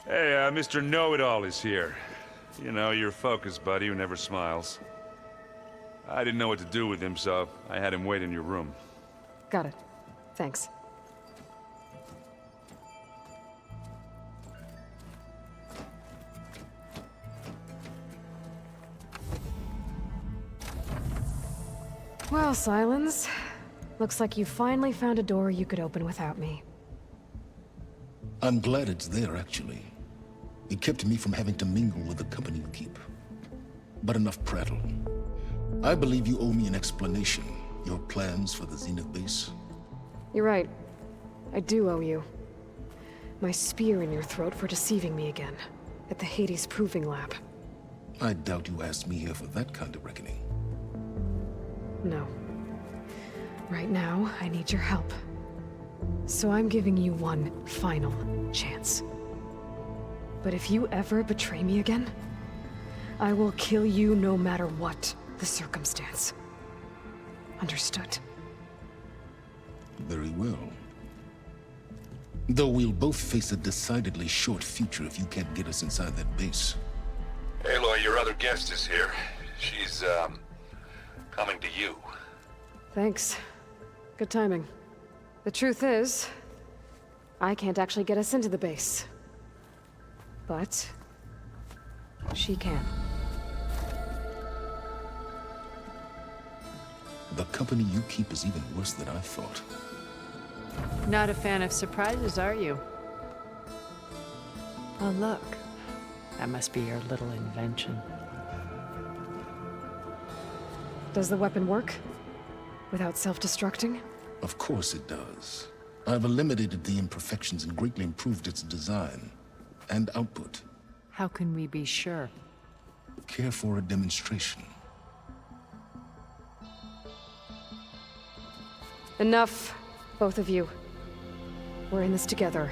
Hey, Mr. Know-It-All is here. You know, your focus buddy who never smiles. I didn't know what to do with him, so I had him wait in your room. Got it. Thanks. Well, Sylens. Looks like you finally found a door you could open without me. I'm glad it's there, actually. It kept me from having to mingle with the company you keep. But enough prattle. I believe you owe me an explanation. Your plans for the Zenith base? You're right. I do owe you. My spear in your throat for deceiving me again. At the Hades Proving Lab. I doubt you asked me here for that kind of reckoning. No. Right now, I need your help. So I'm giving you one final chance. But if you ever betray me again, I will kill you no matter what the circumstance. Understood? Very well. Though we'll both face a decidedly short future if you can't get us inside that base. Aloy, your other guest is here. She's, coming to you. Thanks. Good timing. The truth is, I can't actually get us into the base. But she can. The company you keep is even worse than I thought. Not a fan of surprises, are you? Oh, look. That must be your little invention. Does the weapon work? Without self-destructing? Of course it does. I've eliminated the imperfections and greatly improved its design and output. How can we be sure? Care for a demonstration? Enough, both of you. We're in this together,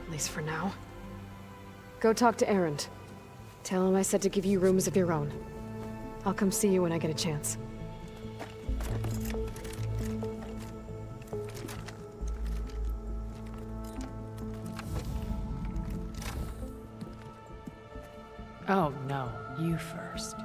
at least for now. Go talk to Erend. Tell him I said to give you rooms of your own. I'll come see you when I get a chance. Oh, no. You first.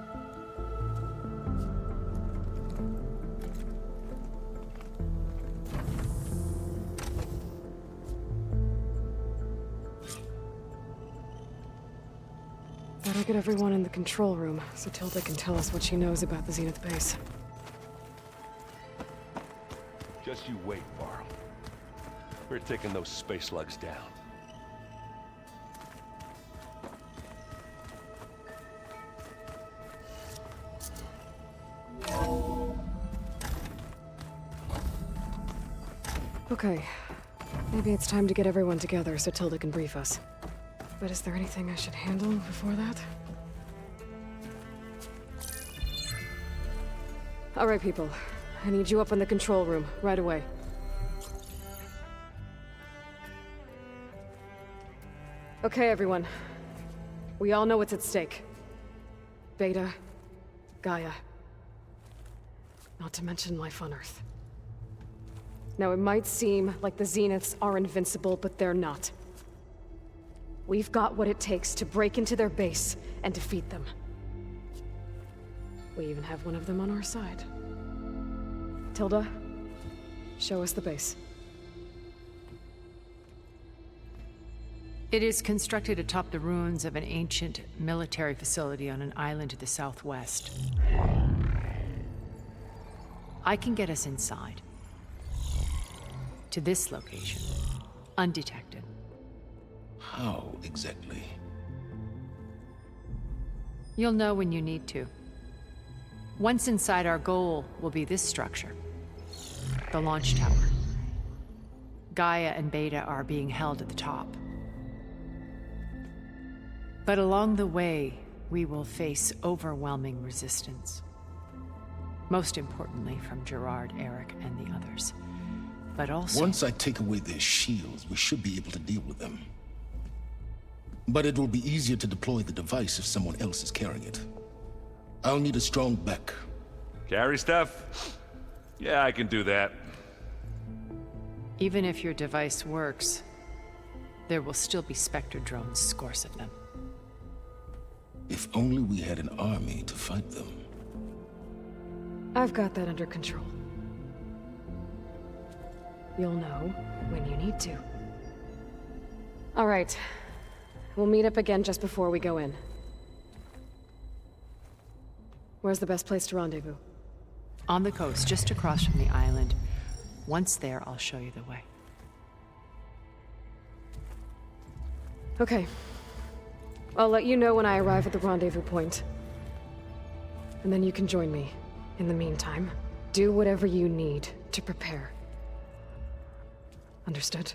Better get everyone in the control room, so Tilda can tell us what she knows about the Zenith base. Just you wait, Varl. We're taking those space slugs down. Okay. Maybe it's time to get everyone together so Tilda can brief us. But is there anything I should handle before that? All right, people. I need you up in the control room, right away. Okay, everyone. We all know what's at stake. Beta, Gaia. Not to mention life on Earth. Now, it might seem like the Zeniths are invincible, but they're not. We've got what it takes to break into their base and defeat them. We even have one of them on our side. Tilda, show us the base. It is constructed atop the ruins of an ancient military facility on an island to the southwest. I can get us inside. To this location, undetected. How exactly? You'll know when you need to. Once inside, our goal will be this structure. The launch tower. Gaia and Beta are being held at the top. But along the way, we will face overwhelming resistance. Most importantly from Gerard, Eric, and the others. But also... Once I take away their shields, we should be able to deal with them. But it will be easier to deploy the device if someone else is carrying it. I'll need a strong back. Carry stuff? Yeah, I can do that. Even if your device works, There will still be Spectre drones, scores of them. If only we had an army to fight them. I've got that under control. You'll know when you need to. All right. We'll meet up again just before we go in. Where's the best place to rendezvous? On the coast, just across from the island. Once there, I'll show you the way. Okay. I'll let you know when I arrive at the rendezvous point. And then you can join me. In the meantime, do whatever you need to prepare. Understood?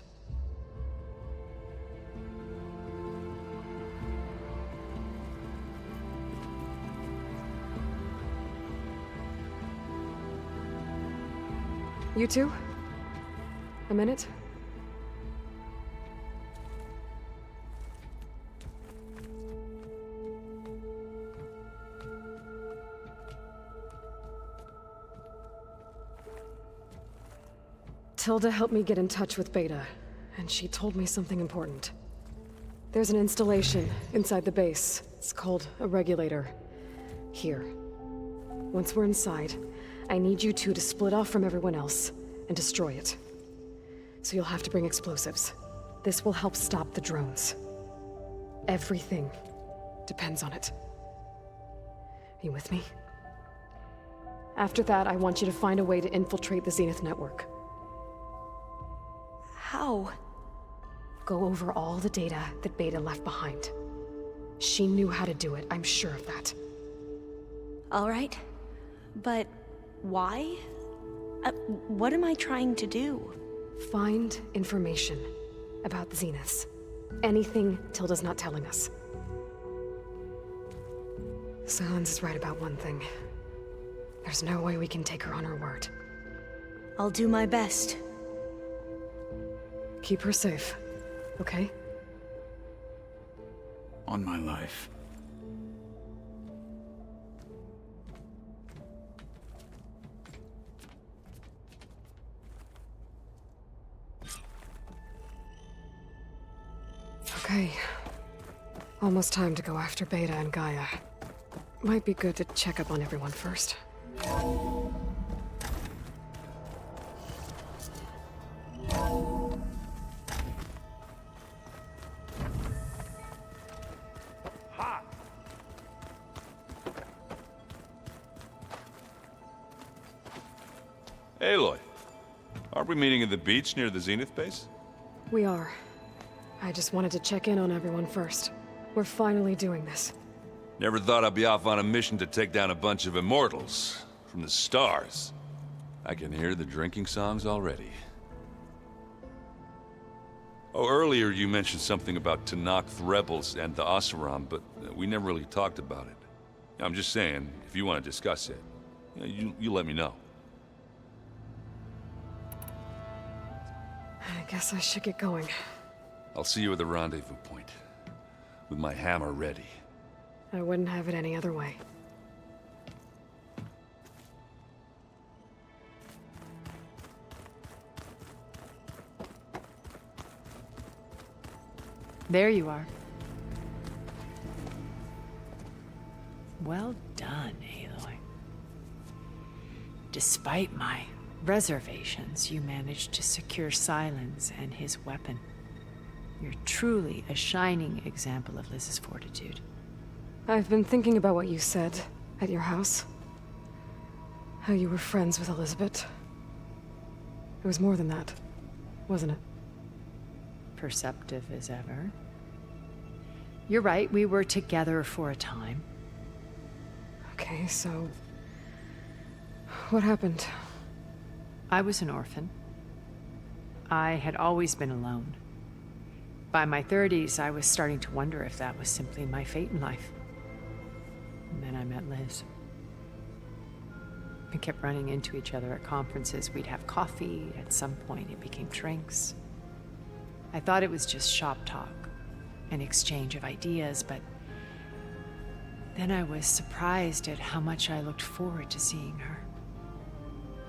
You two? A minute? Tilda helped me get in touch with Beta, and she told me something important. There's an installation inside the base. It's called a regulator. Here. Once we're inside, I need you two to split off from everyone else and destroy it. So you'll have to bring explosives. This will help stop the drones. Everything depends on it. Are you with me? After that, I want you to find a way to infiltrate the Zenith network. How? Go over all the data that Beta left behind. She knew how to do it, I'm sure of that. All right. But why? What am I trying to do? Find information about the Zeniths. Anything Tilda's not telling us. Sylens is right about one thing. There's no way we can take her on her word. I'll do my best. Keep her safe, okay? On my life. Okay. Almost time to go after Beta and Gaia. Might be good to check up on everyone first. Aloy, aren't we meeting at the beach near the Zenith base? We are. I just wanted to check in on everyone first. We're finally doing this. Never thought I'd be off on a mission to take down a bunch of immortals from the stars. I can hear the drinking songs already. Oh, earlier you mentioned something about Tenakth rebels and the Oseram, but we never really talked about it. I'm just saying, if you want to discuss it, you let me know. I guess I should get going. I'll see you at the rendezvous point, with my hammer ready. I wouldn't have it any other way. There you are. Well done, Aloy. Despite my reservations, you managed to secure Sylens and his weapon. You're truly a shining example of Liz's fortitude. I've been thinking about what you said at your house. How you were friends with Elizabeth. It was more than that, wasn't it? Perceptive as ever. You're right, we were together for a time. Okay, so... what happened? I was an orphan. I had always been alone. By my 30s, I was starting to wonder if that was simply my fate in life. And then I met Liz. We kept running into each other at conferences. We'd have coffee. At some point, it became drinks. I thought it was just shop talk, an exchange of ideas, but then I was surprised at how much I looked forward to seeing her.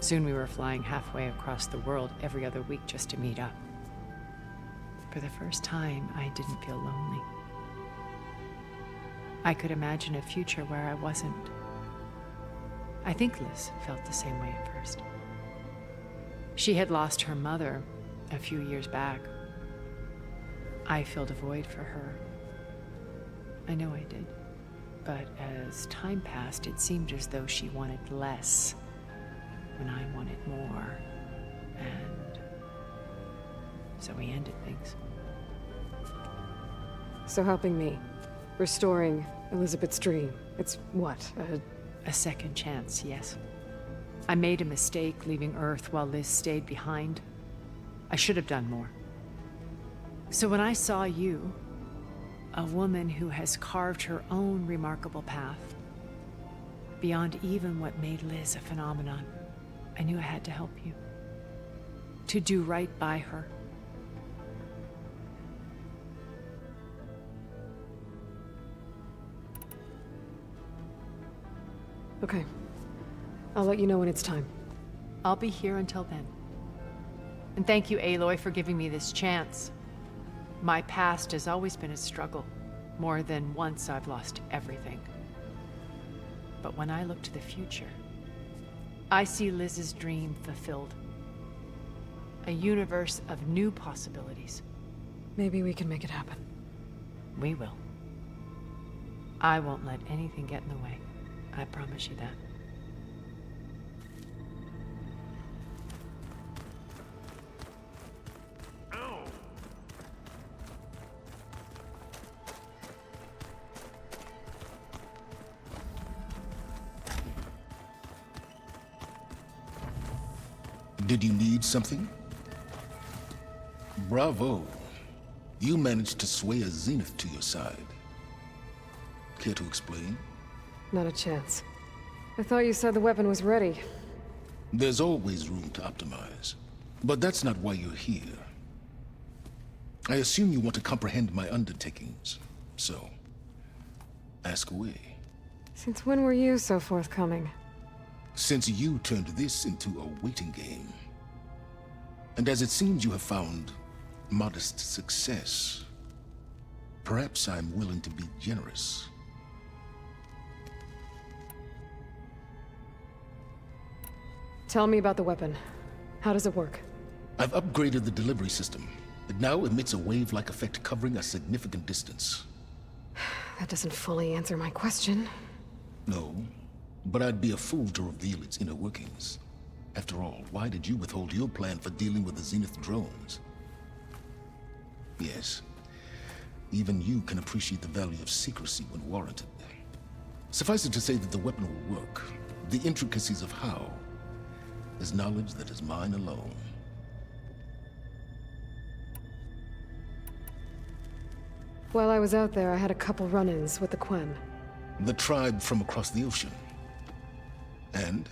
Soon we were flying halfway across the world every other week just to meet up. for the first time, I didn't feel lonely. I could imagine a future where I wasn't. I think Liz felt the same way at first. She had lost her mother a few years back. I filled a void for her. I know I did. But as time passed, it seemed as though she wanted less when I wanted more. And so we ended things. So helping me, restoring Elizabeth's dream, it's what, A second chance, yes. I made a mistake leaving Earth while Liz stayed behind. I should have done more. So when I saw you, a woman who has carved her own remarkable path, beyond even what made Liz a phenomenon, I knew I had to help you. To do right by her. Okay. I'll let you know when it's time. I'll be here until then. And thank you, Aloy, for giving me this chance. My past has always been a struggle. More than once I've lost everything. But when I look to the future, I see Liz's dream fulfilled. A universe of new possibilities. Maybe we can make it happen. We will. I won't let anything get in the way. I promise you that. Did you need something? Bravo. You managed to sway a zenith to your side. Care to explain? Not a chance. I thought you said the weapon was ready. There's always room to optimize. But that's not why you're here. I assume you want to comprehend my undertakings. So, ask away. Since when were you so forthcoming? Since you turned this into a waiting game. And as it seems you have found modest success, perhaps I'm willing to be generous. Tell me about the weapon. How does it work? I've upgraded the delivery system. It now emits a wave-like effect covering a significant distance. That doesn't fully answer my question. No, but I'd be a fool to reveal its inner workings. After all, why did you withhold your plan for dealing with the Zenith drones? Yes, even you can appreciate the value of secrecy when warranted. Suffice it to say that the weapon will work. The intricacies of how is knowledge that is mine alone. While I was out there, I had a couple run-ins with the Quen. The tribe from across the ocean. And?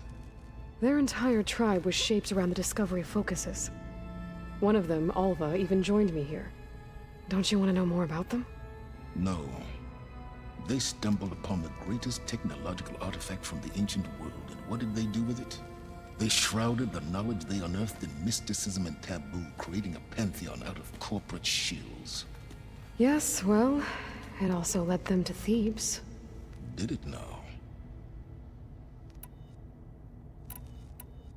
Their entire tribe was shaped around the discovery of focuses. One of them, Alva, even joined me here. Don't you want to know more about them? No. They stumbled upon the greatest technological artifact from the ancient world, and what did they do with it? They shrouded the knowledge they unearthed in mysticism and taboo, creating a pantheon out of corporate shills. Yes, well, it also led them to Thebes. Did it now?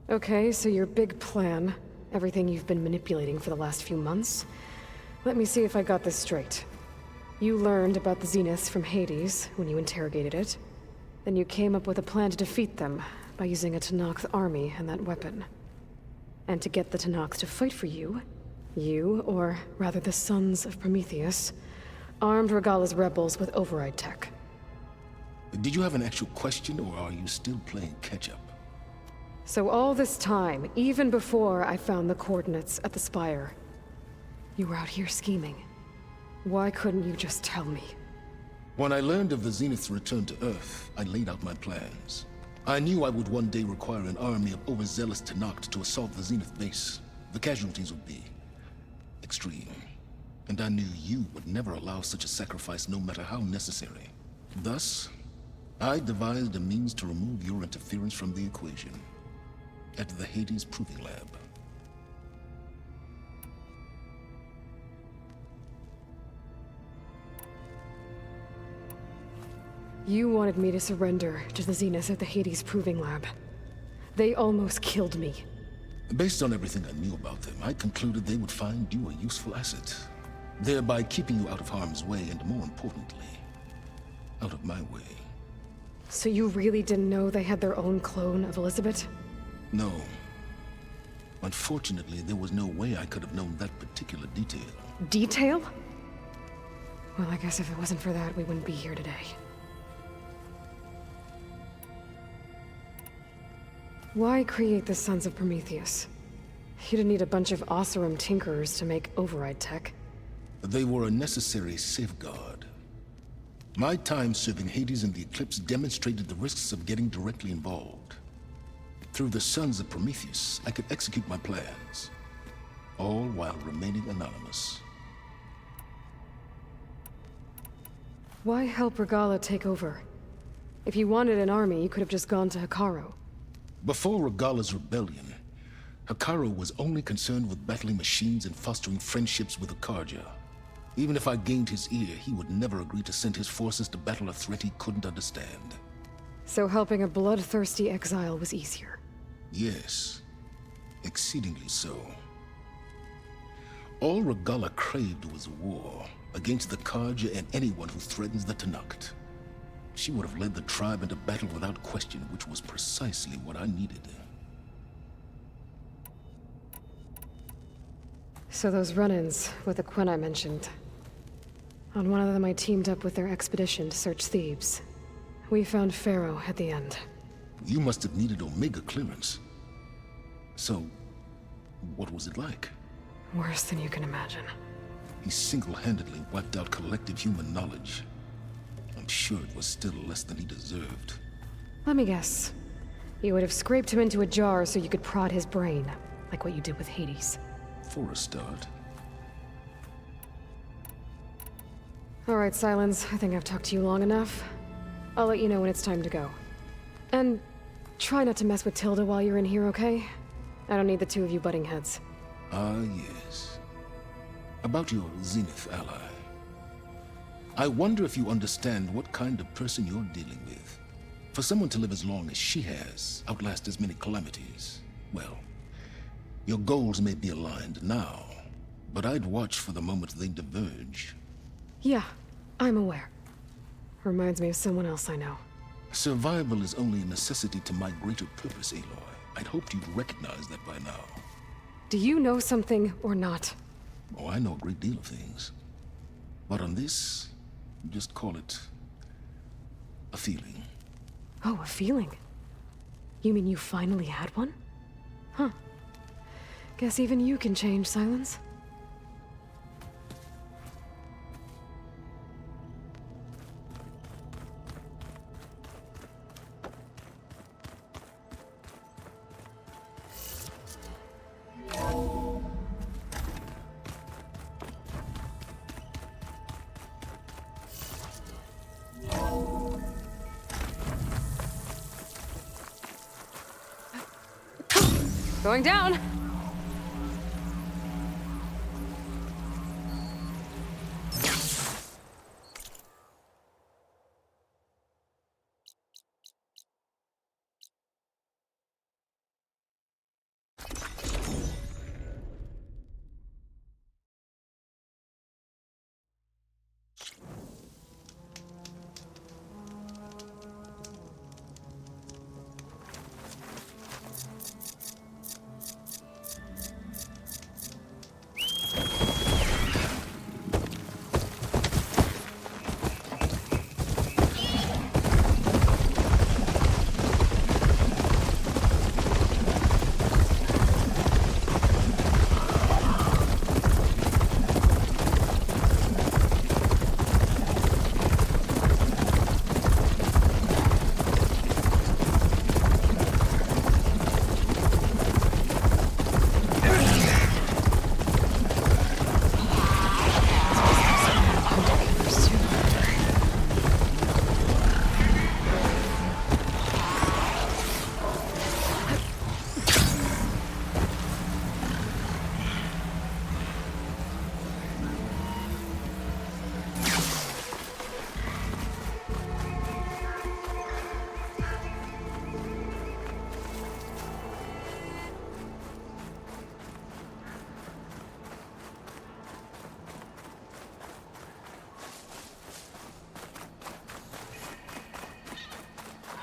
Okay, so your big plan, everything you've been manipulating for the last few months. Let me see if I got this straight. You learned about the Zeniths from Hades when you interrogated it. Then you came up with a plan to defeat them by using a Tenakth army and that weapon. And to get the Tenakth to fight for you, or rather the Sons of Prometheus, armed Regalla's rebels with override tech. Did you have an actual question, or are you still playing catch-up? So all this time, even before I found the coordinates at the Spire, you were out here scheming. Why couldn't you just tell me? When I learned of the Zenith's return to Earth, I laid out my plans. I knew I would one day require an army of overzealous Tenakth to assault the Zenith base. The casualties would be extreme. And I knew you would never allow such a sacrifice, no matter how necessary. Thus, I devised a means to remove your interference from the equation. At the Hades Proving Lab. You wanted me to surrender to the zenith of the Hades Proving Lab. They almost killed me. Based on everything I knew about them, I concluded they would find you a useful asset, thereby keeping you out of harm's way and, more importantly, out of my way. So you really didn't know they had their own clone of Elizabeth? No. Unfortunately, there was no way I could have known that particular detail. Detail? Well, I guess if it wasn't for that, we wouldn't be here today. Why create the Sons of Prometheus? You didn't need a bunch of Oseram tinkerers to make override tech. They were a necessary safeguard. My time serving Hades and the Eclipse demonstrated the risks of getting directly involved. Through the Sons of Prometheus, I could execute my plans, all while remaining anonymous. Why help Regalla take over? If you wanted an army, you could have just gone to Hekarro. Before Regalla's rebellion, Hekarro was only concerned with battling machines and fostering friendships with Akarja. Even if I gained his ear, he would never agree to send his forces to battle a threat he couldn't understand. So helping a bloodthirsty exile was easier. Yes, exceedingly so. All Regalla craved was war against the Karja and anyone who threatens the Tanakh. She would have led the tribe into battle without question, which was precisely what I needed. So those run-ins with the Quen I mentioned. On one of them I teamed up with their expedition to search Thebes. We found Pharaoh at the end. You must have needed Omega clearance. So, what was it like? Worse than you can imagine. He single-handedly wiped out collective human knowledge. I'm sure it was still less than he deserved. Let me guess. You would have scraped him into a jar so you could prod his brain, like what you did with Hades. For a start. Alright, Sylens, I think I've talked to you long enough. I'll let you know when it's time to go. And try not to mess with Tilda while you're in here, okay? I don't need the two of you butting heads. Ah, yes. About your Zenith ally. I wonder if you understand what kind of person you're dealing with. For someone to live as long as she has, outlast as many calamities, well, your goals may be aligned now, but I'd watch for the moment they diverge. Yeah, I'm aware. Reminds me of someone else I know. Survival is only a necessity to my greater purpose, Aloy. I'd hoped you'd recognize that by now. Do you know something or not? Oh, I know a great deal of things. But on this, just call it a feeling. Oh, a feeling? You mean you finally had one? Huh. Guess even you can change, Sylens. Going down!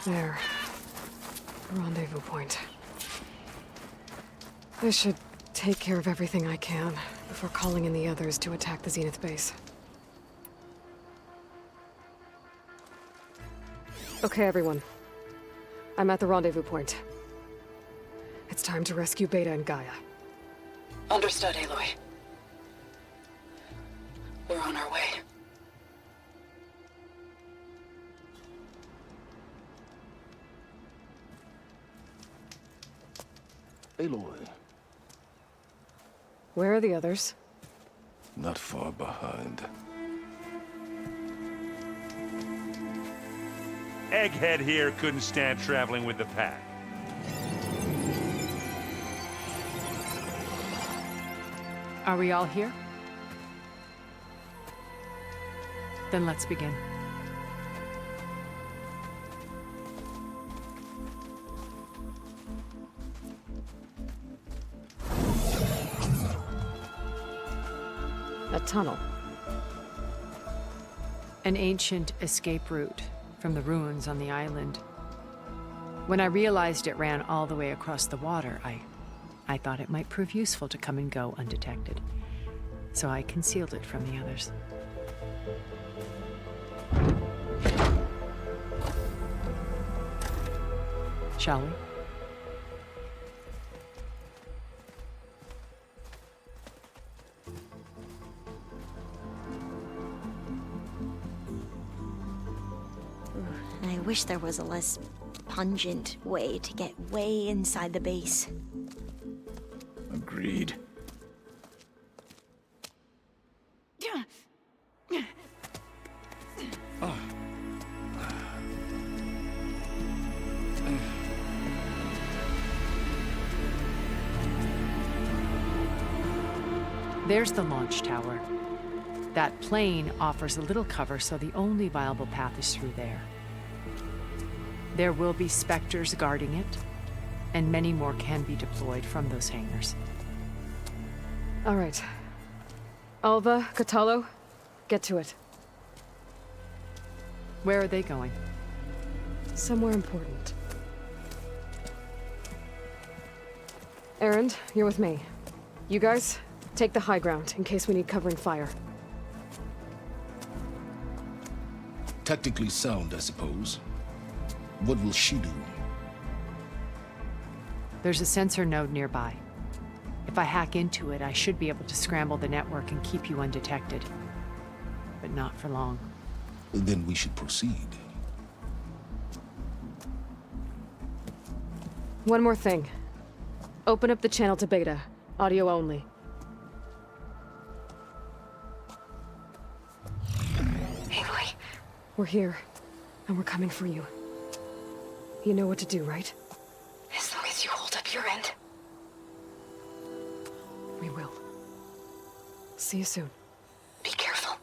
There. Rendezvous point. I should take care of everything I can before calling in the others to attack the Zenith base. Okay, everyone. I'm at the rendezvous point. It's time to rescue Beta and Gaia. Understood, Aloy. We're on our way. Aloy, Where are the others? not far behind. Egghead here couldn't stand traveling with the pack. Are we all here? Then let's begin. A tunnel. An ancient escape route from the ruins on the island. When I realized it ran all the way across the water, I thought it might prove useful to come and go undetected. So I concealed it from the others. Shall we? I wish there was a less pungent way to get way inside the base. Agreed. There's the launch tower. That plane offers a little cover, so the only viable path is through there. There will be specters guarding it, and many more can be deployed from those hangars. All right. Alva, Kotallo, get to it. Where are they going? Somewhere important. Erend, you're with me. You guys, take the high ground in case we need covering fire. Tactically sound, I suppose. What will she do? There's a sensor node nearby. If I hack into it, I should be able to scramble the network and keep you undetected. But not for long. Then we should proceed. One more thing. Open up the channel to Beta. Audio only. Aloy, We're here, and we're coming for you. You know what to do, right? as long as you hold up your end. We will. See you soon. Be careful.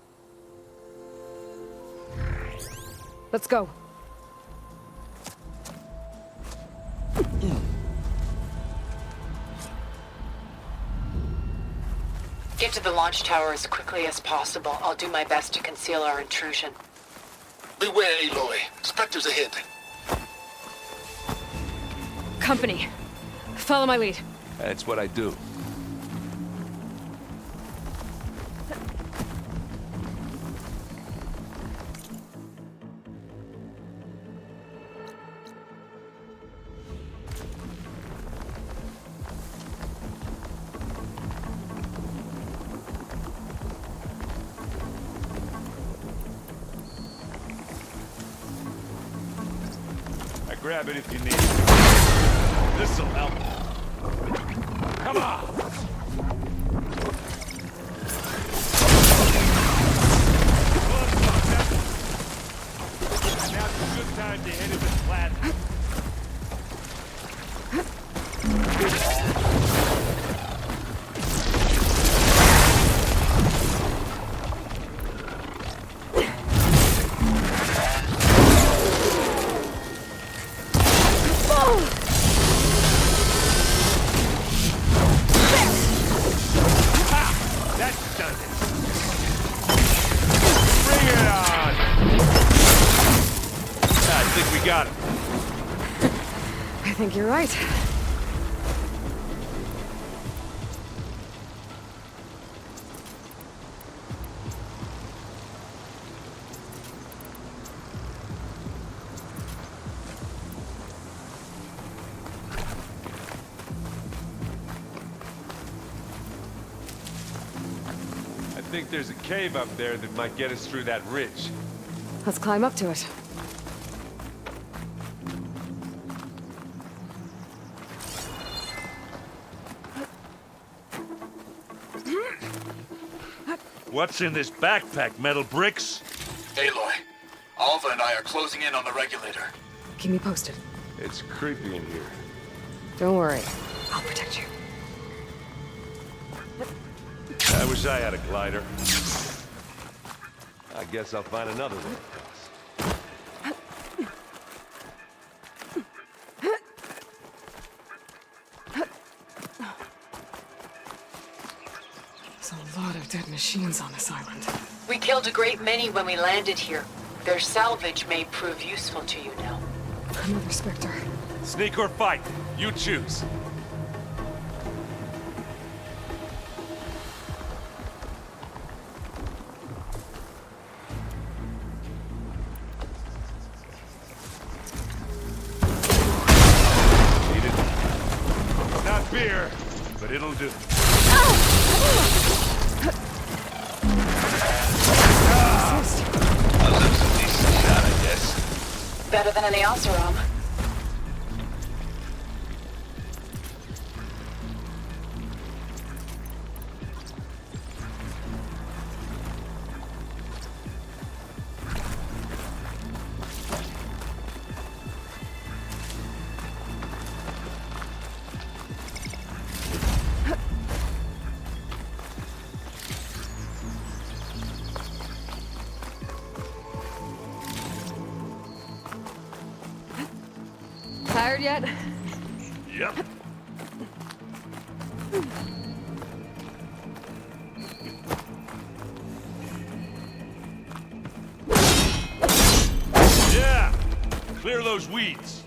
Let's go. Get to the launch tower as quickly as possible. I'll do my best to conceal our intrusion. Beware, Aloy. Spectres ahead. Company. Follow my lead. That's what I do. Grab it if you need it. This'll help. Come on! Now's a good time to hit it with plasma. Got it. I think you're right. I think there's a cave up there that might get us through that ridge. Let's climb up to it. What's in this backpack, metal bricks? Aloy, Alva and I are closing in on the regulator. Keep me posted. It's creepy in here. Don't worry. I'll protect you. I wish I had a glider. I guess I'll find another way across. There's a lot of dead machines on this island. We killed a great many when we landed here. Their salvage may prove useful to you now. Another Spectre. Sneak or fight, you choose. Need it. Not beer, but it'll do. A losing decent shot, I guess. Better than any Oseram. Tired yet? Yep. Yeah! Clear those weeds.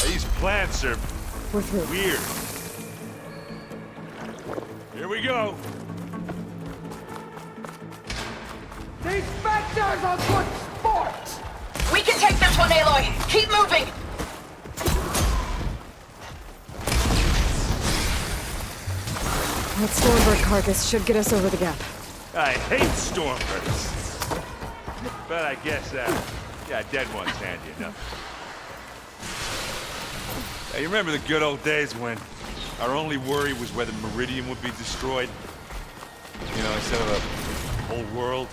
These plants are We're through. weird. Here we go. These Spectres are good sport! We can take this one, Aloy! Keep moving! That Stormbird carcass should get us over the gap. I hate stormbirds. But I guess, yeah, dead ones handy enough. Hey, you remember the good old days when our only worry was whether Meridian would be destroyed? You know, instead of a whole world?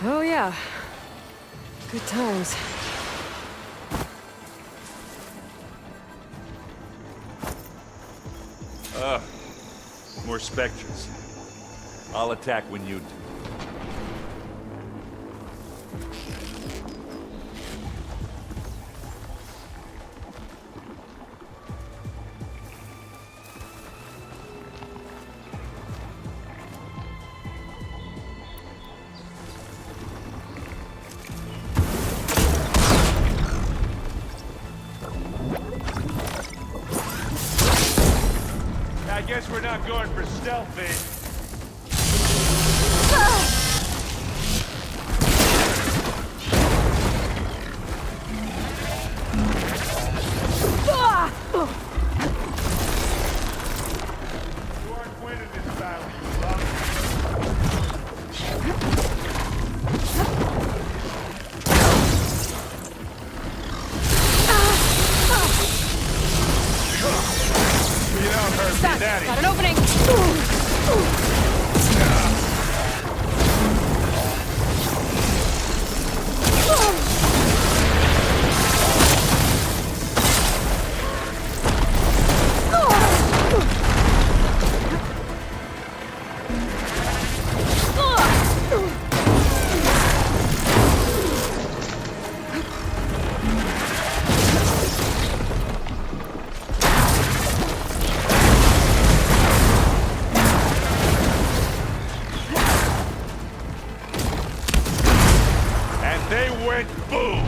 Oh yeah. Good times. More specters. I'll attack when you do. I guess we're not going for stealthy. You aren't winning this battle, you love. You don't hurt me that easy. Got an opening! They went boom!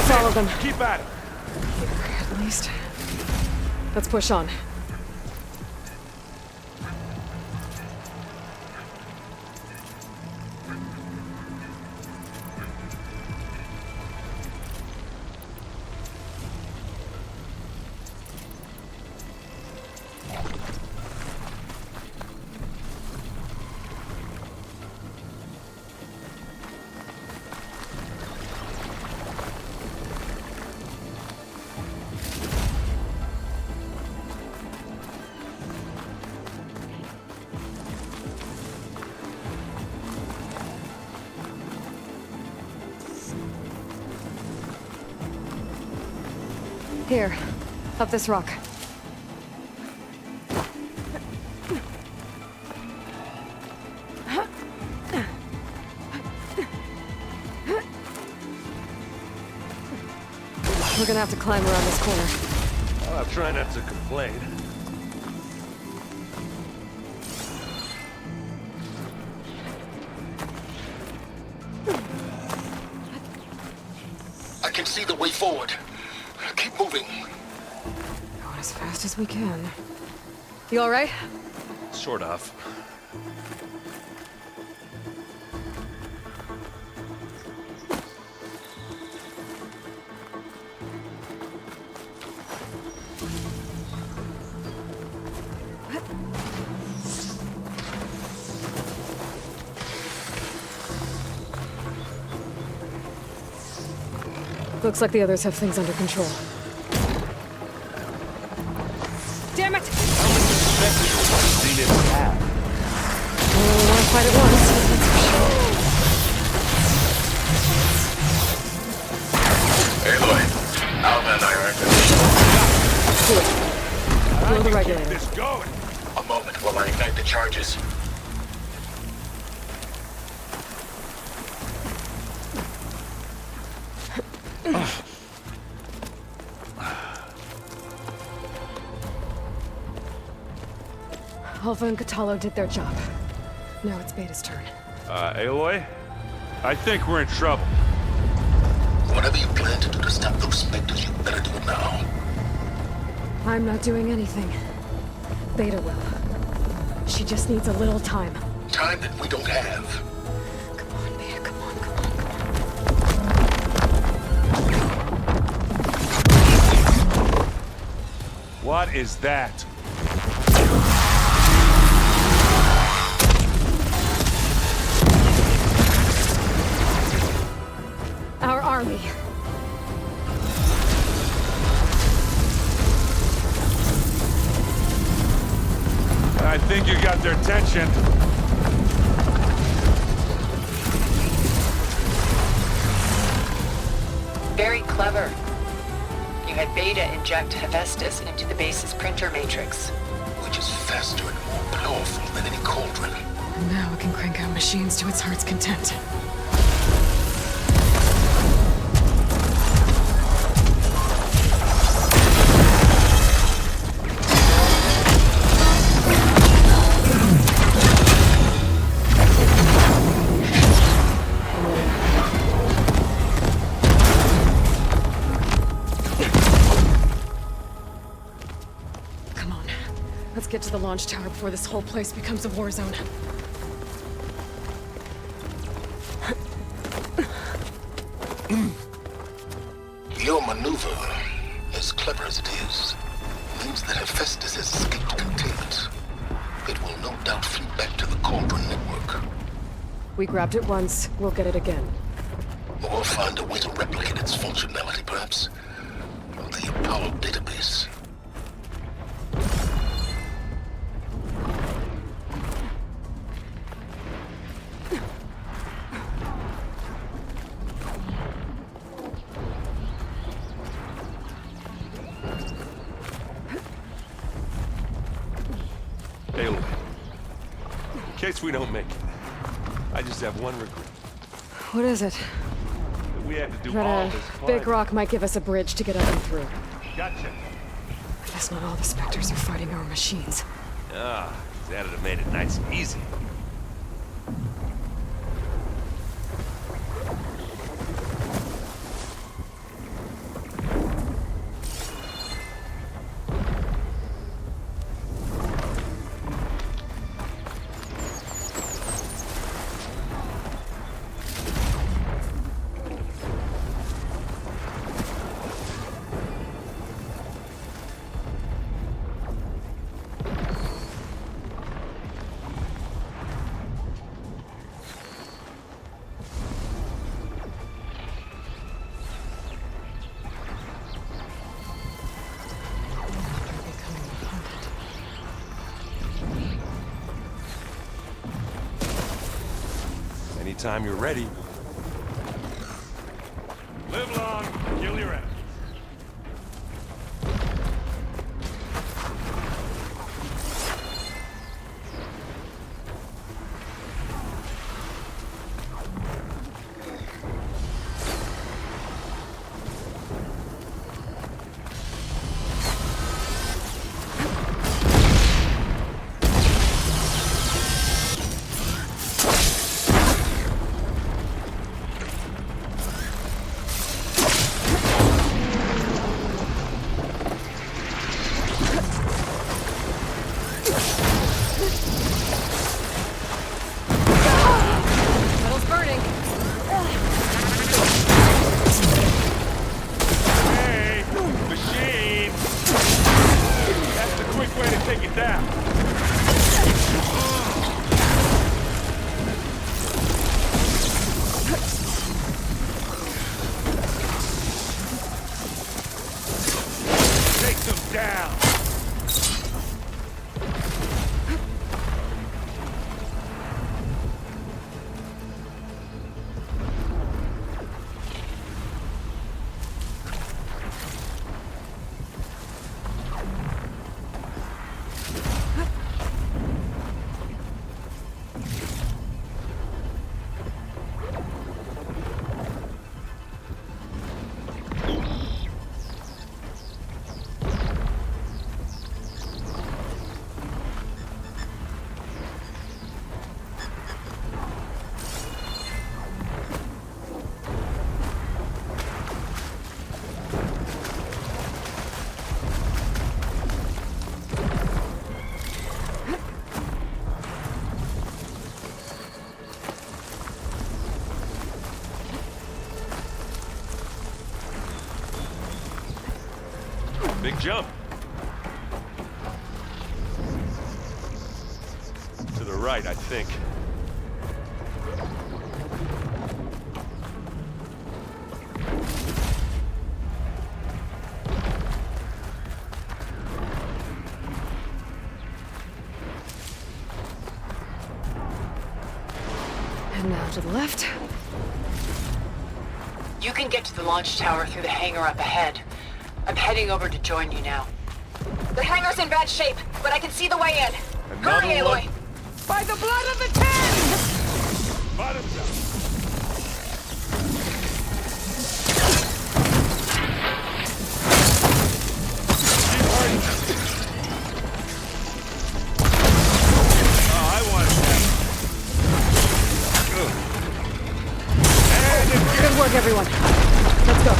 Follow them. Keep at it. At least. Let's push on. Here, up this rock. We're gonna have to climb around this corner. I'll try not to complain. I can see the way forward. Keep moving. Going as fast as we can. You all right? Sort of. Looks like the others have things under control. Damn it! Seen it have. We only want to fight at once. Aloy, Alva and I are active. Blow the regulator. This going. A moment while I ignite the charges. Alva and Kotallo did their job. Now it's Beta's turn. Aloy? I think we're in trouble. Whatever you plan to do to stop those specters, you better do it now. I'm not doing anything. Beta will. She just needs a little time. Time that we don't have. Come on, Beta, come on, come on, come on. What is that? Our army. I think you got their attention. Very clever. You had Beta inject Hephaestus into the base's printer matrix. Which is faster and more powerful than any cauldron. And now it can crank out machines to its heart's content. Get to the launch tower before this whole place becomes a war zone. Your maneuver, as clever as it is, means that Hephaestus has escaped containment. It will no doubt flee back to the Cauldron network. We grabbed it once, we'll get it again. Or find a way to replicate its functionality, perhaps. Through the Apollo database. case we don't make it, I just have one regret. What is it? That we have to do That all a this big climbing. rock might give us a bridge to get up and through. Gotcha. I guess not all the specters are fighting our machines. Ah, that'd have made it nice and easy. Anytime you're ready. Live long, kill your enemies. Metal's burning. Hey, machine! That's the quick way to take it down. Take them down. Big jump. To the right, I think. And now to the left. You can get to the launch tower through the hangar up ahead. I'm heading over to join you now. The hangar's in bad shape, but I can see the way in. Another Hurry, one? Aloy! By the blood of the ten! Bottoms up. Oh, I want that. Good work, everyone. Let's go.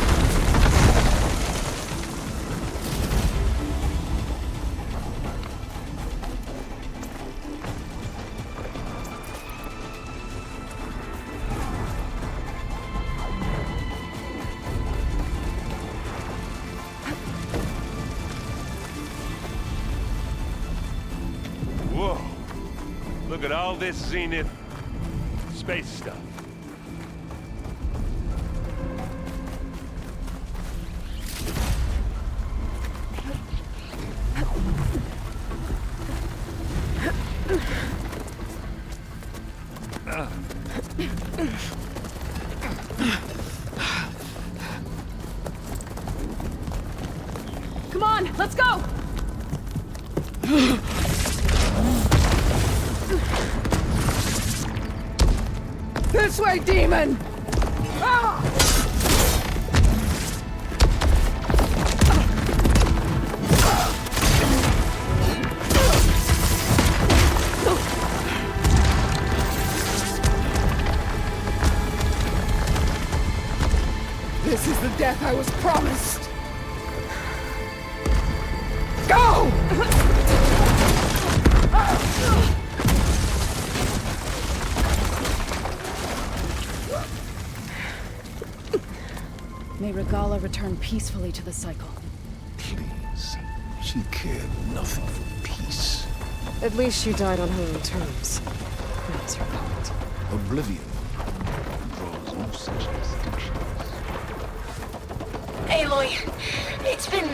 Whoa. Look at all this Zenith space stuff. Come on, let's go! This way, demon! Ah! This is the death I was promised! Go! May Regalla return peacefully to the cycle. Please. She cared nothing for peace. At least she died on her own terms. That's her fault. Oblivion draws no such distinctions. Aloy, it's been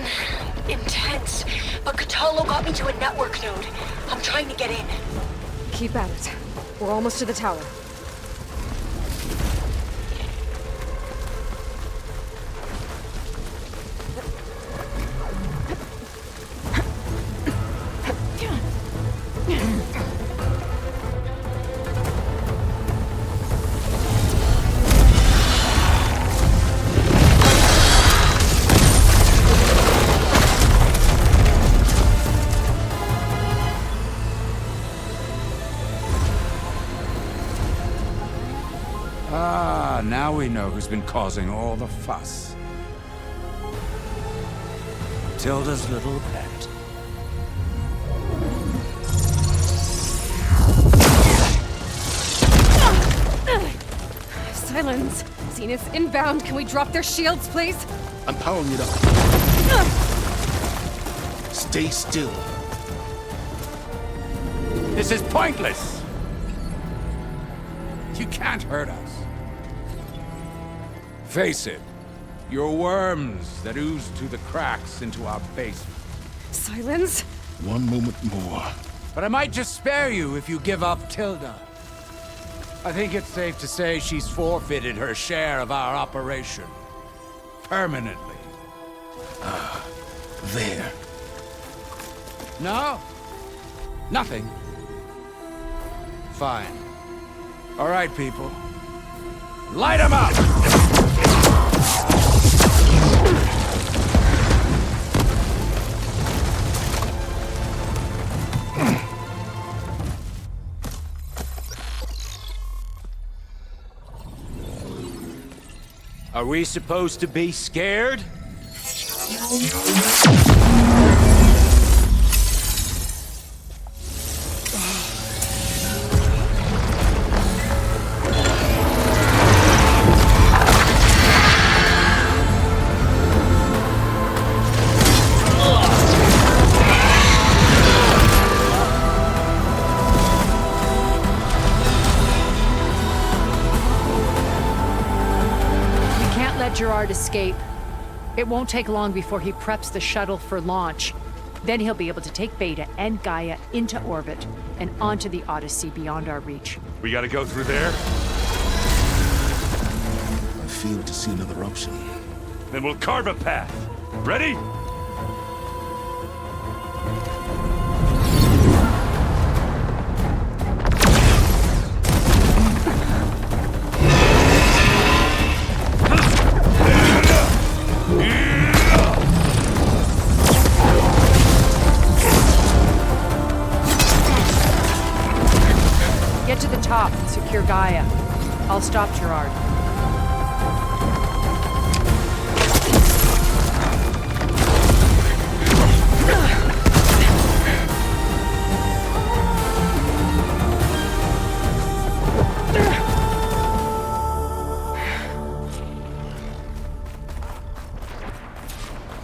intense, but Kotallo got me to a network node. I'm trying to get in. Keep at it. We're almost to the tower. Now we know who's been causing all the fuss. Tilda's little pet. Sylens! Zenith's inbound. Can we drop their shields, please? I'm powering it up. Stay still. This is pointless! You can't hurt us. Face it, you're worms that ooze through the cracks into our basement. Sylens? One moment more. But I might just spare you if you give up Tilda. I think it's safe to say she's forfeited her share of our operation. Permanently. There. No? Nothing? Fine. All right, people. Light 'em up! Are we supposed to be scared? Gerard escape. It won't take long before he preps the shuttle for launch. Then he'll be able to take Beta and Gaia into orbit and onto the Odyssey beyond our reach. We gotta go through there? I fail to see another option. Then we'll carve a path. Ready? Get to the top and secure Gaia. I'll stop Gerard.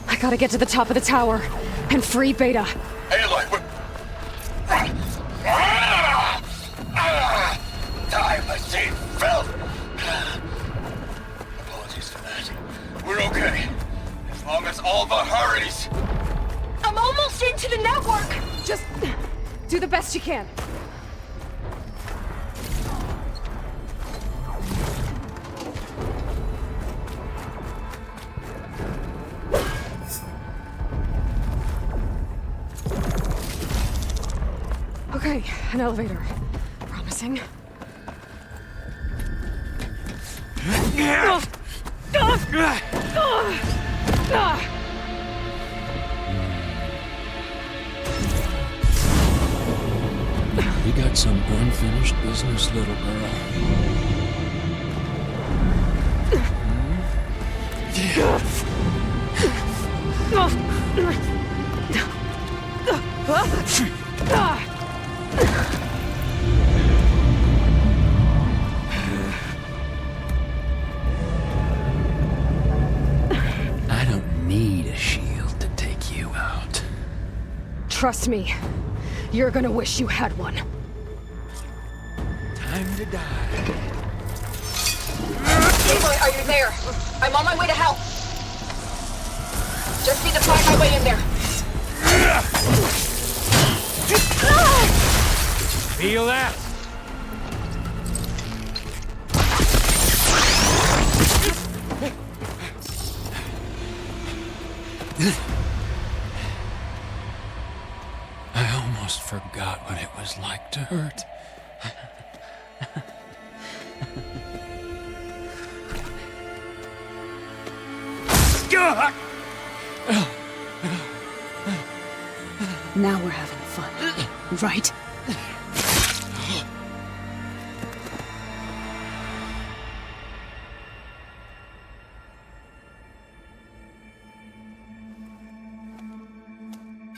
I gotta get to the top of the tower and free Beta. Aloy, time machine filth! Apologies for that. We're okay. As long as Alva hurries. I'm almost into the network! Just do the best you can. Okay, an elevator. Promising. We got some unfinished business, little girl. I don't need a shield to take you out. Trust me, you're gonna wish you had one. Time to die. Aloy, are you there? I'm on my way to help. Just need to find my way in there. Feel that? I almost forgot what it was like to hurt. Now we're having fun, right?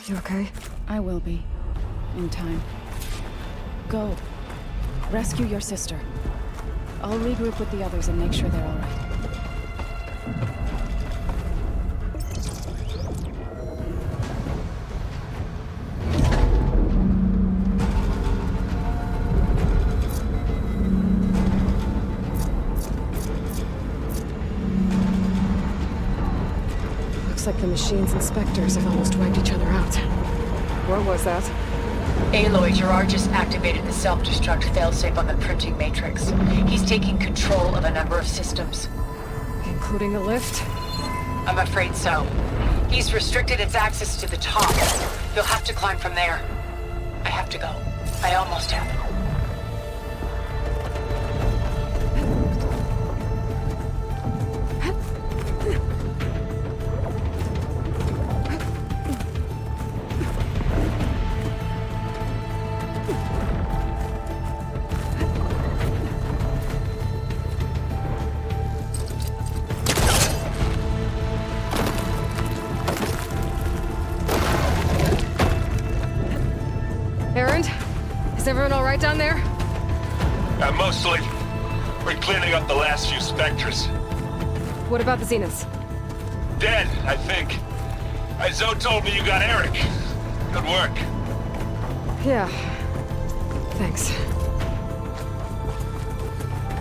You okay? I will be. In time. Go. Rescue your sister. I'll regroup with the others and make sure they're all right. Looks like the machine's inspectors have almost wiped each other out. What was that? Aloy, Gerard just activated the self-destruct failsafe on the printing matrix. He's taking control of a number of systems. Including the lift? I'm afraid so. He's restricted its access to the top. You'll have to climb from there. I have to go. I almost have. Erend? Is everyone all right down there? Mostly. We're cleaning up the last few specters. What about the Zeniths? Dead, I think. Zoe told me you got Eric. Good work. Yeah. Thanks.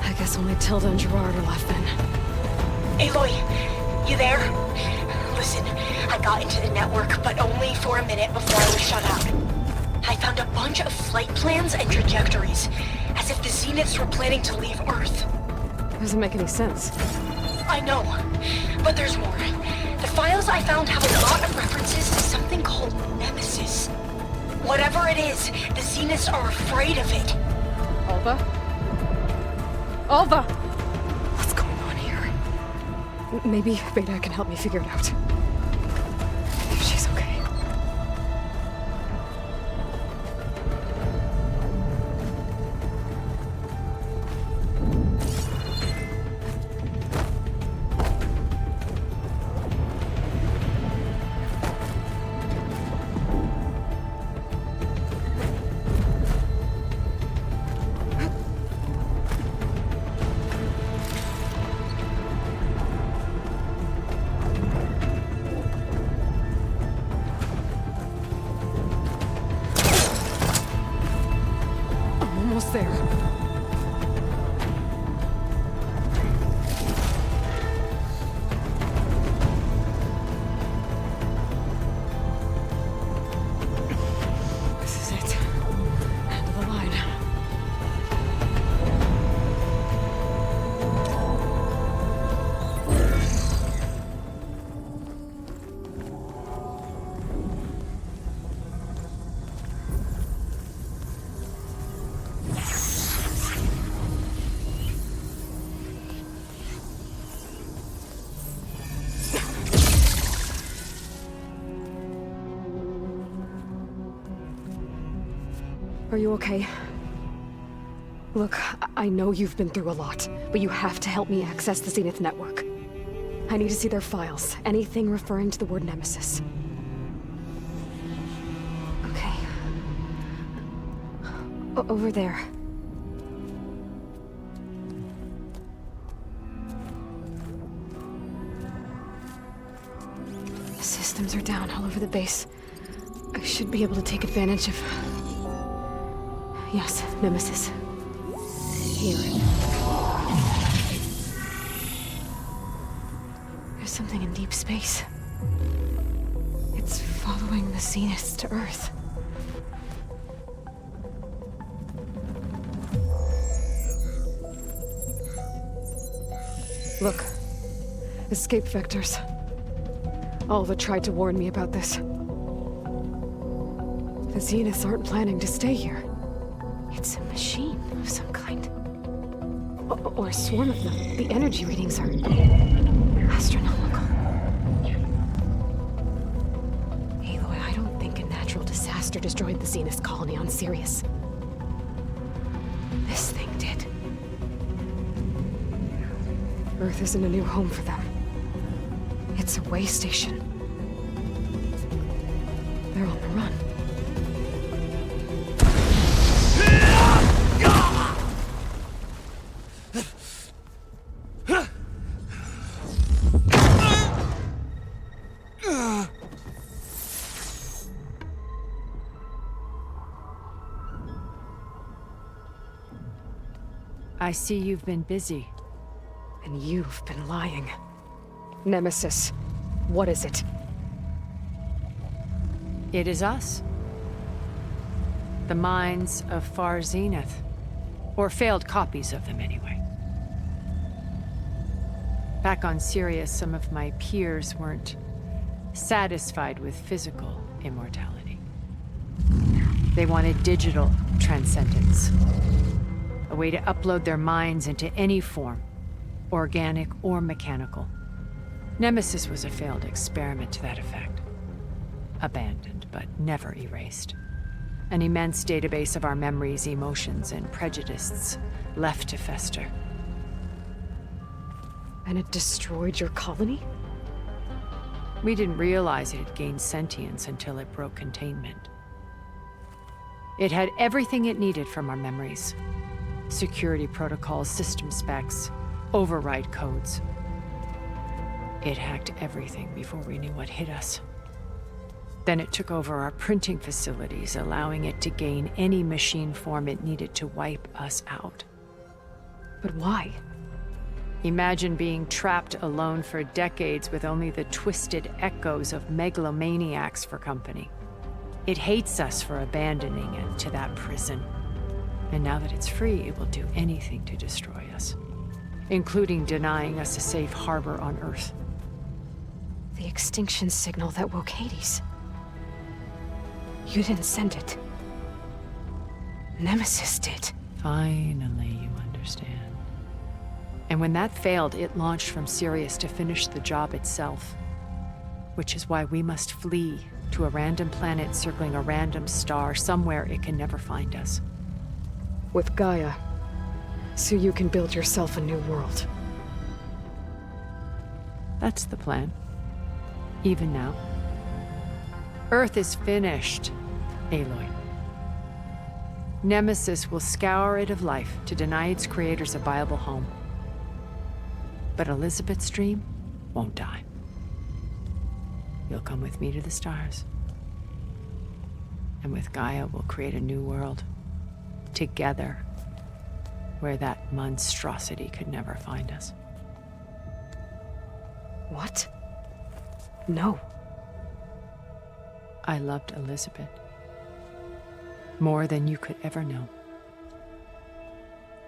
I guess only Tilda and Gerard are left then. Aloy, you there? Listen, I got into the network, but only for a minute before I was shut out. I found a bunch of flight plans and trajectories, as if the Zeniths were planning to leave Earth. Doesn't make any sense. I know, but there's more. The files I found have a lot of references to something called Nemesis. Whatever it is, the Zeniths are afraid of it. Alva? Alva! What's going on here? Maybe Beta can help me figure it out. If she's okay. Are you okay? Look, I know you've been through a lot, but you have to help me access the Zenith network. I need to see their files, anything referring to the word Nemesis. Okay. Over there. The systems are down all over the base. I should be able to take advantage of... Yes, Nemesis. Here. There's something in deep space. It's following the Zeniths to Earth. Look. Escape vectors. Alva tried to warn me about this. The Zeniths aren't planning to stay here. It's a machine of some kind. Or a swarm of them. The energy readings are... astronomical. Aloy, I don't think a natural disaster destroyed the Zenith colony on Sirius. This thing did. Earth isn't a new home for them. It's a way station. They're on the run. I see you've been busy. And you've been lying. Nemesis, what is it? It is us. The minds of Far Zenith. Or failed copies of them, anyway. Back on Sirius, some of my peers weren't satisfied with physical immortality. They wanted digital transcendence. A way to upload their minds into any form, organic or mechanical. Nemesis was a failed experiment to that effect. Abandoned, but never erased. An immense database of our memories, emotions, and prejudices left to fester. And it destroyed your colony? We didn't realize it had gained sentience until it broke containment. It had everything it needed from our memories. Security protocols, system specs, override codes. It hacked everything before we knew what hit us. Then it took over our printing facilities, allowing it to gain any machine form it needed to wipe us out. But why? Imagine being trapped alone for decades with only the twisted echoes of megalomaniacs for company. It hates us for abandoning it to that prison. And now that it's free, it will do anything to destroy us, including denying us a safe harbor on Earth. The extinction signal that woke Hades. You didn't send it. Nemesis did. Finally, you understand. And when that failed, it launched from Sirius to finish the job itself. Which is why we must flee to a random planet circling a random star somewhere it can never find us. With GAIA, so you can build yourself a new world. That's the plan. Even now. Earth is finished, Aloy. Nemesis will scour it of life to deny its creators a viable home. But Elizabeth's dream won't die. You'll come with me to the stars. And with GAIA, we'll create a new world. Together, where that monstrosity could never find us. What? No. I loved Elizabeth. More than you could ever know.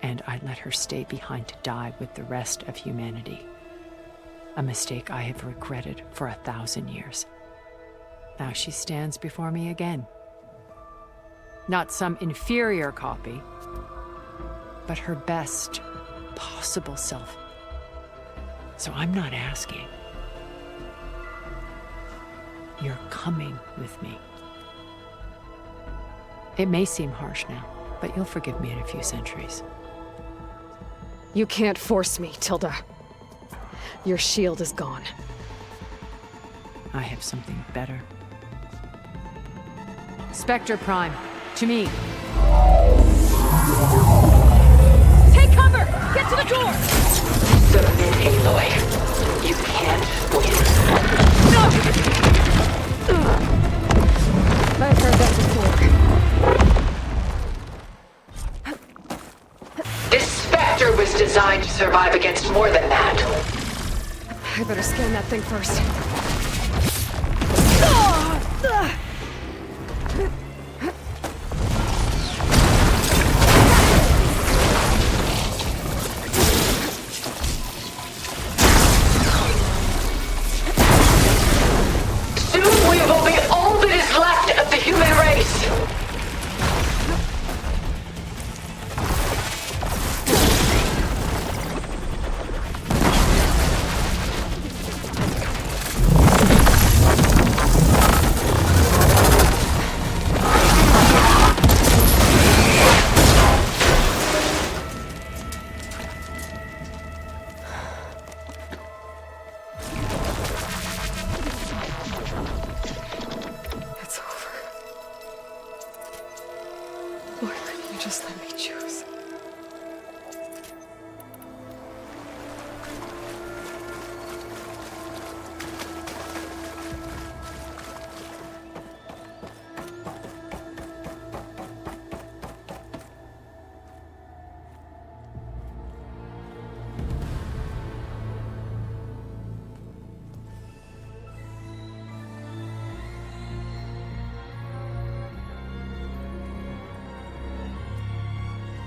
And I let her stay behind to die with the rest of humanity. A mistake I have regretted for 1,000 years. Now she stands before me again. Not some inferior copy, but her best possible self. So I'm not asking. You're coming with me. It may seem harsh now, but you'll forgive me in a few centuries. You can't force me, Tilda. Your shield is gone. I have something better. Spectre Prime, to me. Take cover! Get to the door! Submit, Aloy. You can't win. I've heard that before. This Spectre was designed to survive against more than that. I better scan that thing first. Soon we will be all that is left of the human race. It's over. Why couldn't you just let me choose?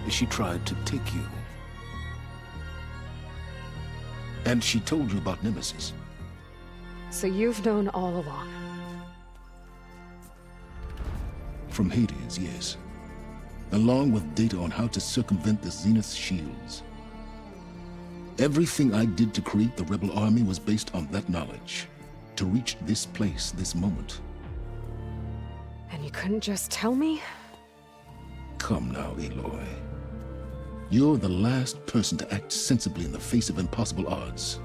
She tried to take you. And she told you about Nemesis. So you've known all along. From Hades, yes. Along with data on how to circumvent the Zenith's shields. Everything I did to create the rebel army was based on that knowledge. To reach this place, this moment. And you couldn't just tell me? Come now, Aloy. You're the last person to act sensibly in the face of impossible odds.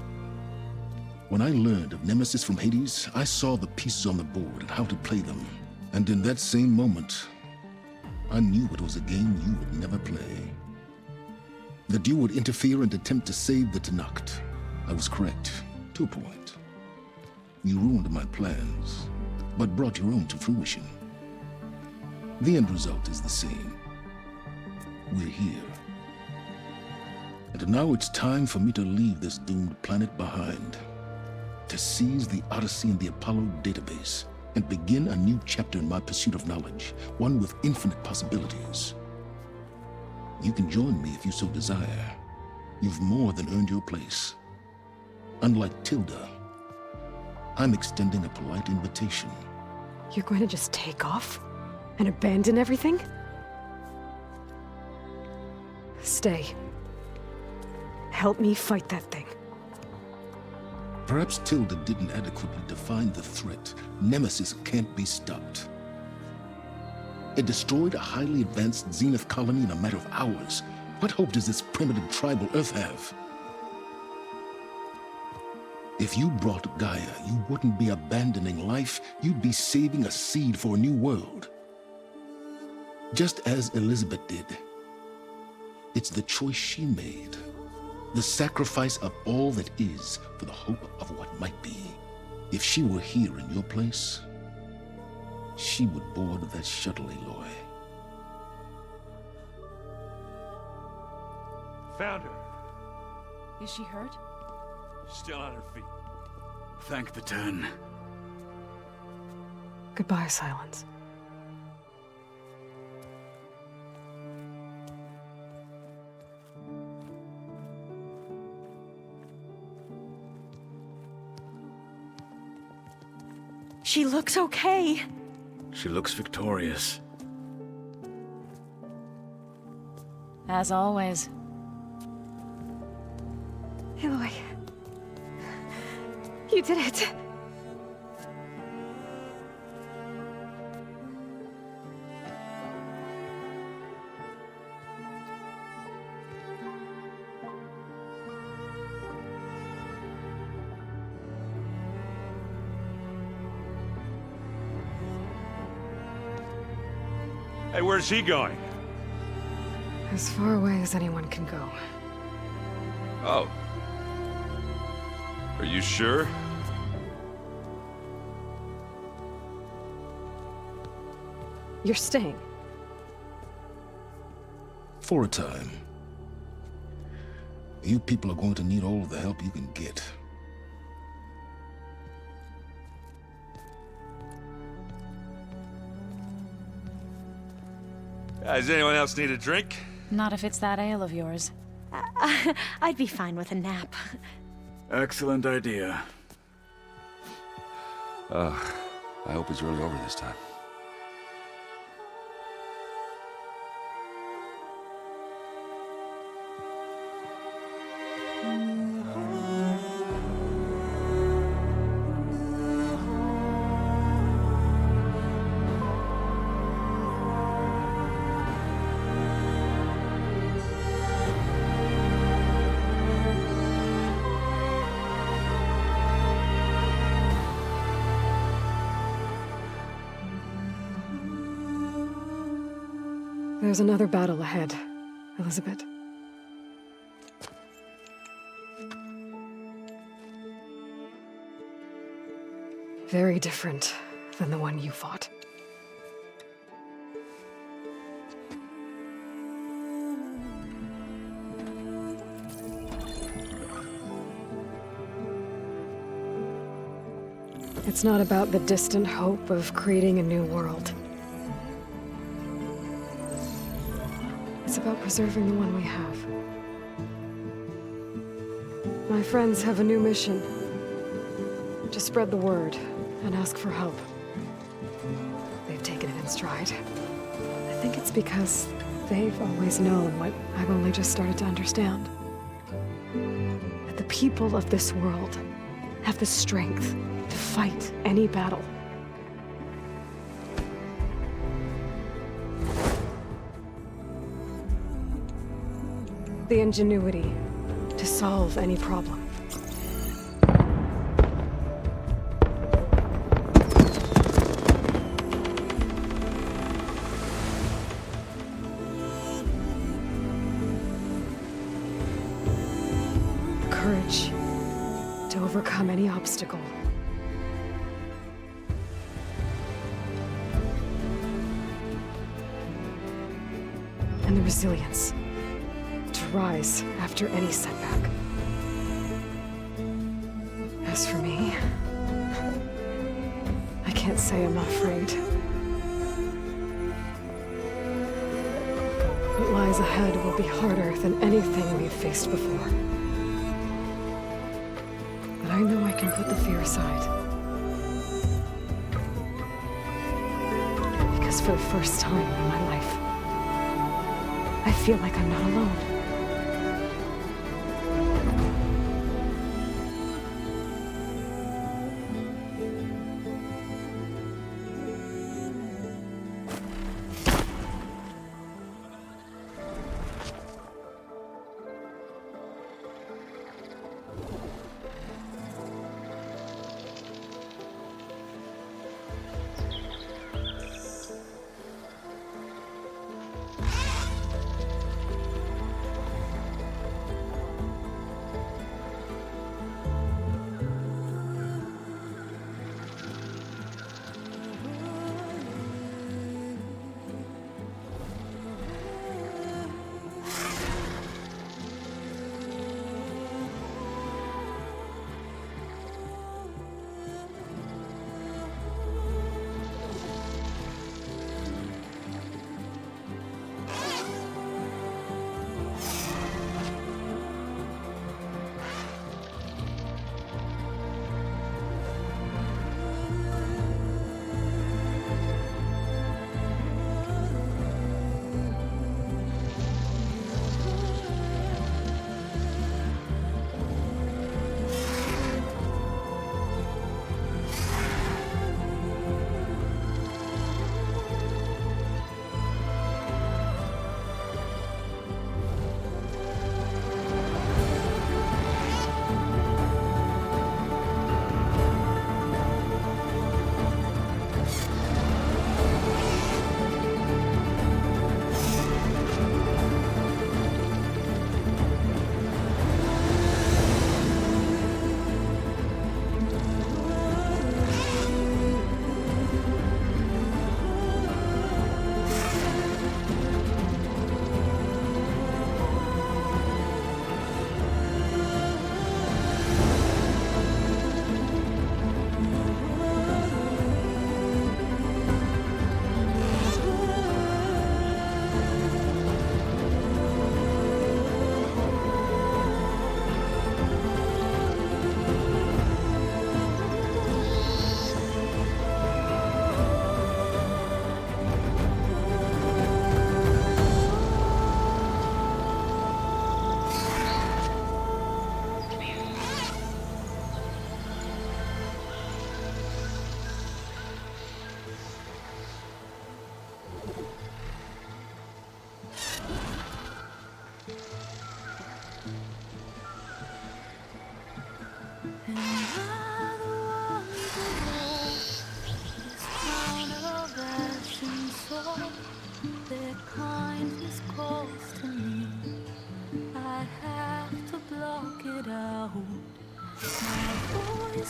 When I learned of Nemesis from Hades, I saw the pieces on the board and how to play them. And in that same moment, I knew it was a game you would never play. That you would interfere and attempt to save the Talanah. I was correct, to a point. You ruined my plans, but brought your own to fruition. The end result is the same. We're here. And now it's time for me to leave this doomed planet behind. To seize the Odyssey and the Apollo database, and begin a new chapter in my pursuit of knowledge, one with infinite possibilities. You can join me if you so desire. You've more than earned your place. Unlike Tilda, I'm extending a polite invitation. You're going to just take off? And abandon everything? Stay. Help me fight that thing. Perhaps Tilda didn't adequately define the threat. Nemesis can't be stopped. It destroyed a highly advanced Zenith colony in a matter of hours. What hope does this primitive tribal Earth have? If you brought Gaia, you wouldn't be abandoning life, you'd be saving a seed for a new world. Just as Elizabeth did. It's the choice she made. The sacrifice of all that is for the hope of what might be. If she were here in your place, she would board that shuttle, Aloy. Found her. Is she hurt? Still on her feet. Thank the Ten. Goodbye, Sylens. She looks okay. She looks victorious. As always. Aloy. You did it. Hey, where's he going? As far away as anyone can go. Oh. Are you sure? You're staying. For a time. You people are going to need all the help you can get. Does anyone else need a drink? Not if it's that ale of yours. I'd be fine with a nap. Excellent idea. I hope it's really over this time. There's another battle ahead, Elizabeth. Very different than the one you fought. It's not about the distant hope of creating a new world. It's about preserving the one we have. My friends have a new mission. To spread the word and ask for help. They've taken it in stride. I think it's because they've always known what I've only just started to understand. That the people of this world have the strength to fight any battle. The ingenuity to solve any problem. Courage to overcome any obstacle. And the resilience rise after any setback. As for me, I can't say I'm not afraid. What lies ahead will be harder than anything we've faced before. But I know I can put the fear aside. Because for the first time in my life, I feel like I'm not alone.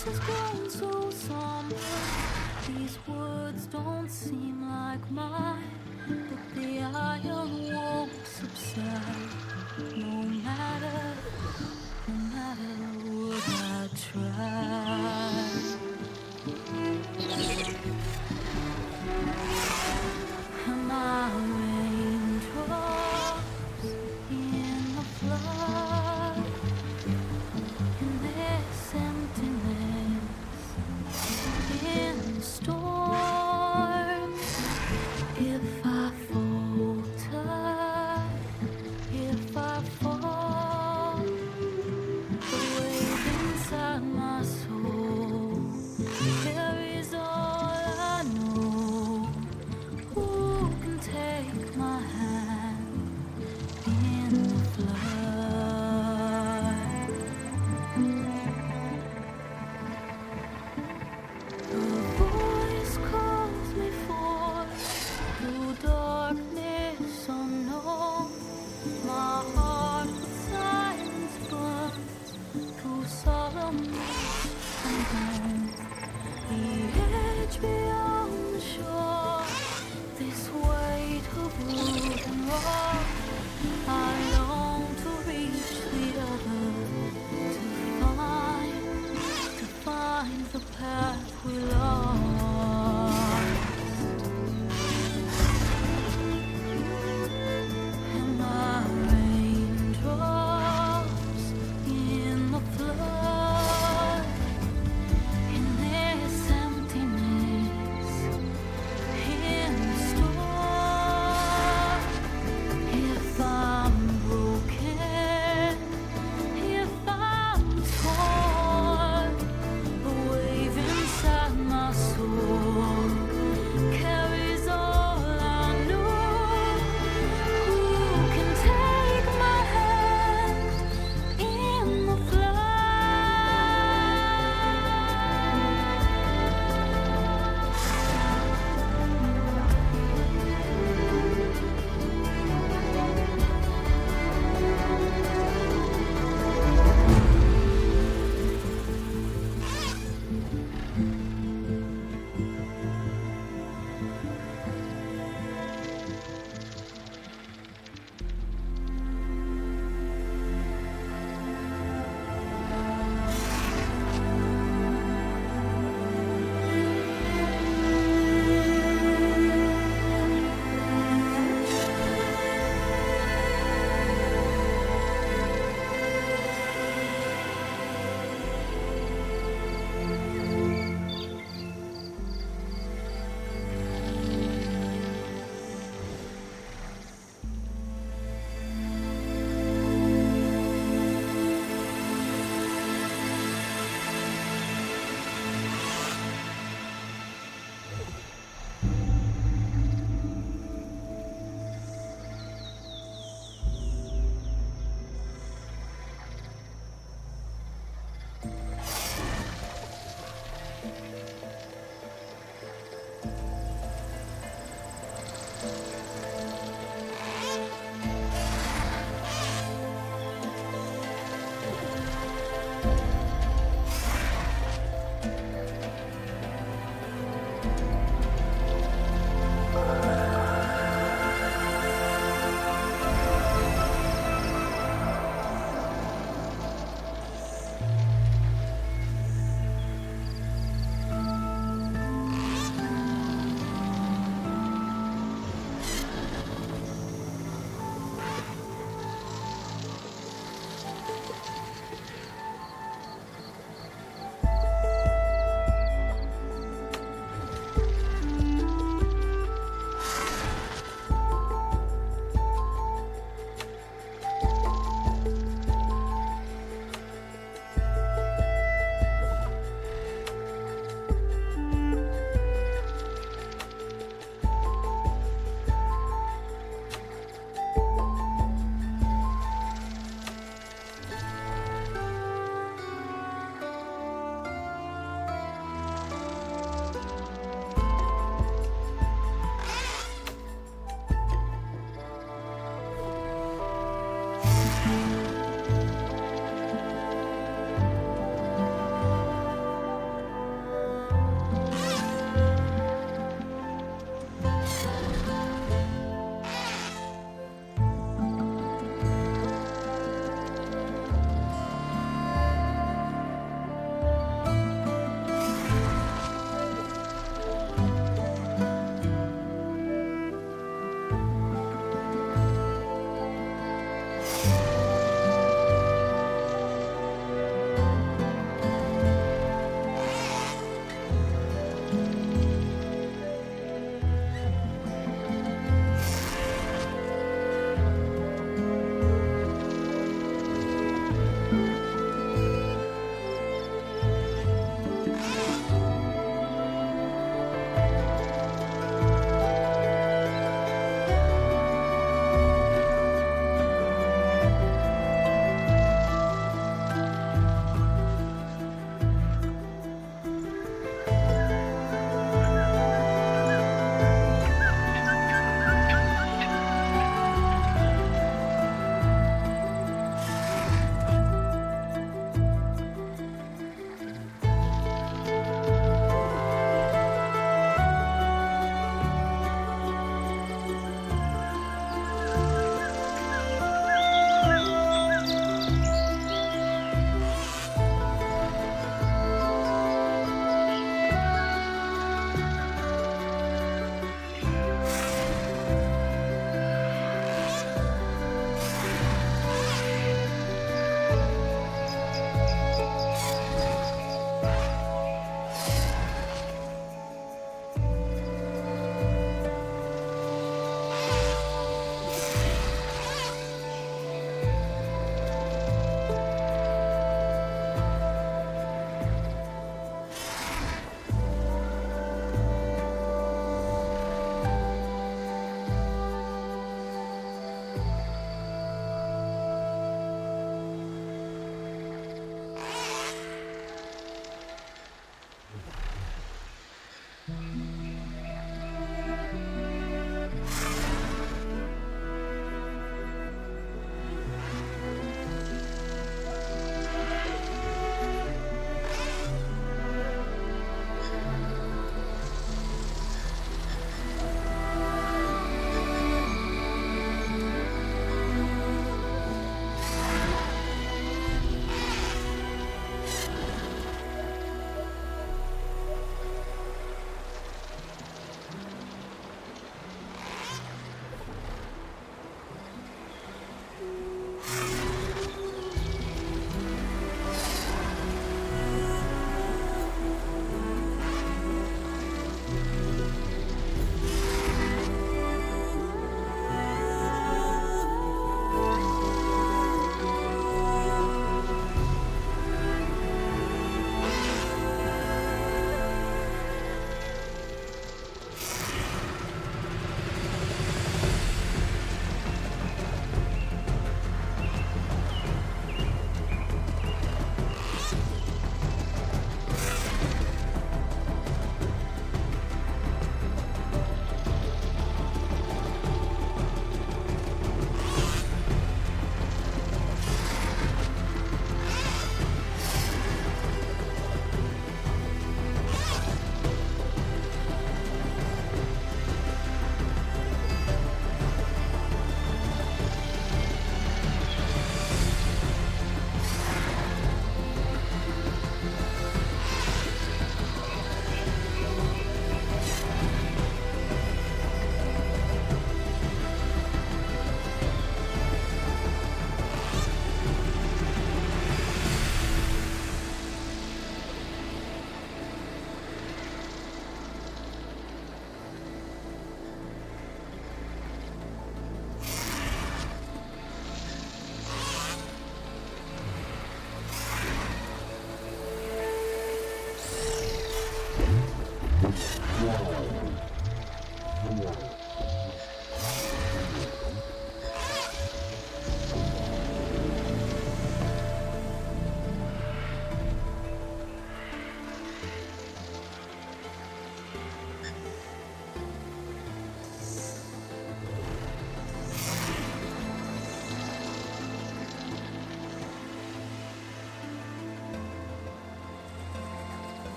face has grown so somber. These words don't seem like mine, but the iron won't subside. No matter what I try. Am I raindrops in the flood? In this emptiness, in the storm. If I falter, if I fall, the wave inside my soul carries on.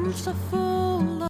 arms are full of